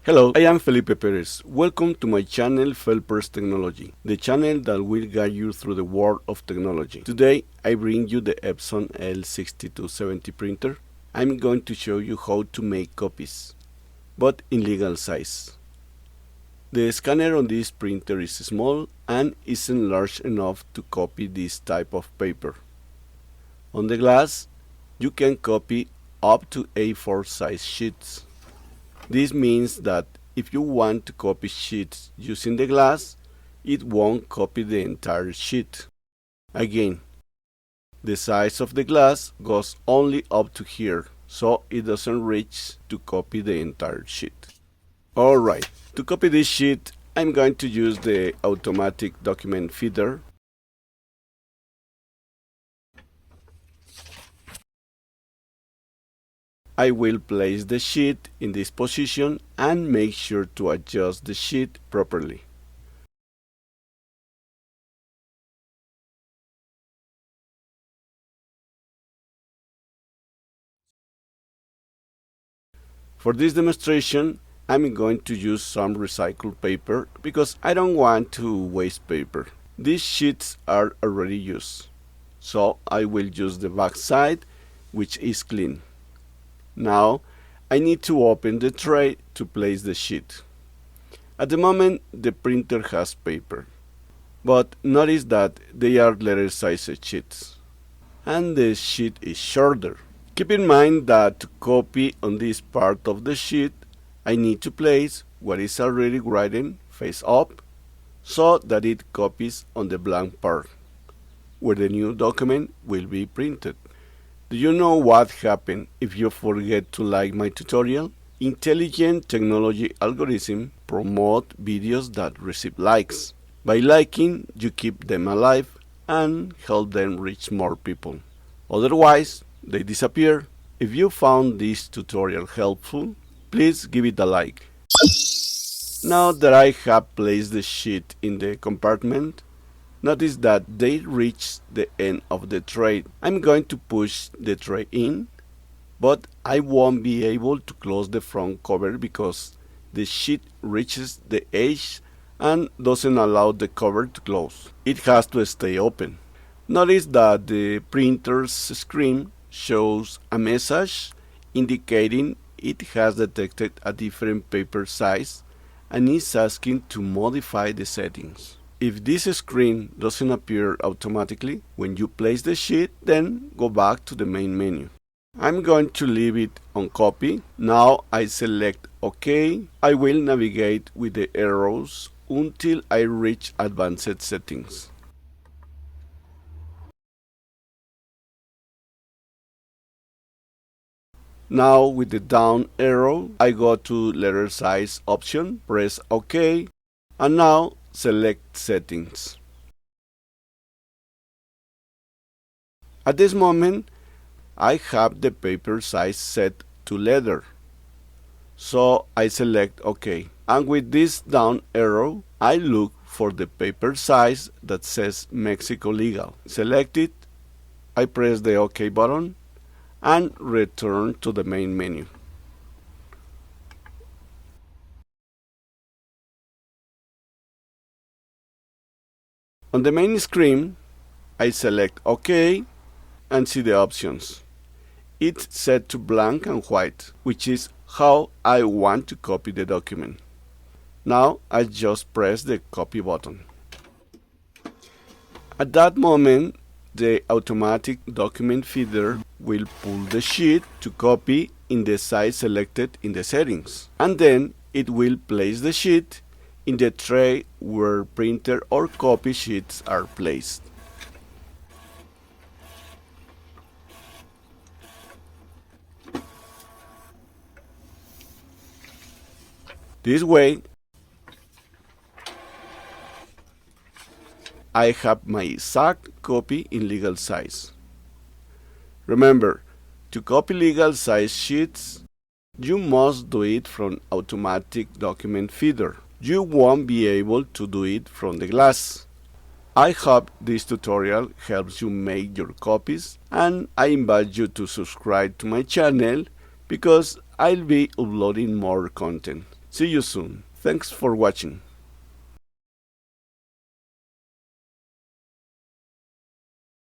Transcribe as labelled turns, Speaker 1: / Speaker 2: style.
Speaker 1: Hello, I am Felipe Perez. Welcome to my channel Felpers Technology, the channel that will guide you through the world of technology. Today I bring you the Epson L6270 printer. I'm going to show you how to make copies, but in legal size. The scanner on this printer is small and isn't large enough to copy this type of paper. On the glass, you can copy up to A4 size sheets. This means that if you want to copy sheets using the glass, it won't copy the entire sheet. Again, the size of the glass goes only up to here, so it doesn't reach to copy the entire sheet. Alright, to copy this sheet, I'm going to use the automatic document feeder. I will place the sheet in this position and make sure to adjust the sheet properly. For this demonstration, I'm going to use some recycled paper because I don't want to waste paper. These sheets are already used, so I will use the back side, which is clean. Now, I need to open the tray to place the sheet. At the moment, the printer has paper, but notice that they are letter-sized sheets, and the sheet is shorter. Keep in mind that to copy on this part of the sheet, I need to place what is already written face up, so that it copies on the blank part, where the new document will be printed. Do you know what happens if you forget to like my tutorial? Intelligent technology algorithms promote videos that receive likes. By liking, you keep them alive and help them reach more people. Otherwise, they disappear. If you found this tutorial helpful, please give it a like. Now that I have placed the sheet in the compartment, notice that they reach the end of the tray. I'm going to push the tray in, but I won't be able to close the front cover because the sheet reaches the edge and doesn't allow the cover to close. It has to stay open. Notice that the printer's screen shows a message indicating it has detected a different paper size and is asking to modify the settings. If this screen doesn't appear automatically when you place the sheet, then go back to the main menu. I'm going to leave it on copy. Now I select OK. I will navigate with the arrows until I reach advanced settings. Now with the down arrow, I go to letter size option, press OK, and now select settings. At this moment, I have the paper size set to letter, so I select OK. And with this down arrow, I look for the paper size that says Mexico Legal. Select it, I press the OK button, and return to the main menu. On the main screen, I select OK and see the options. It's set to blank and white, which is how I want to copy the document. Now I just press the copy button. At that moment, the automatic document feeder will pull the sheet to copy in the size selected in the settings, and then it will place the sheet in the tray where printer or copy sheets are placed. This way, I have my exact copy in legal size. Remember, to copy legal size sheets, you must do it from automatic document feeder. You won't be able to do it from the glass. I hope this tutorial helps you make your copies, and I invite you to subscribe to my channel because I'll be uploading more content. See you soon. Thanks for watching.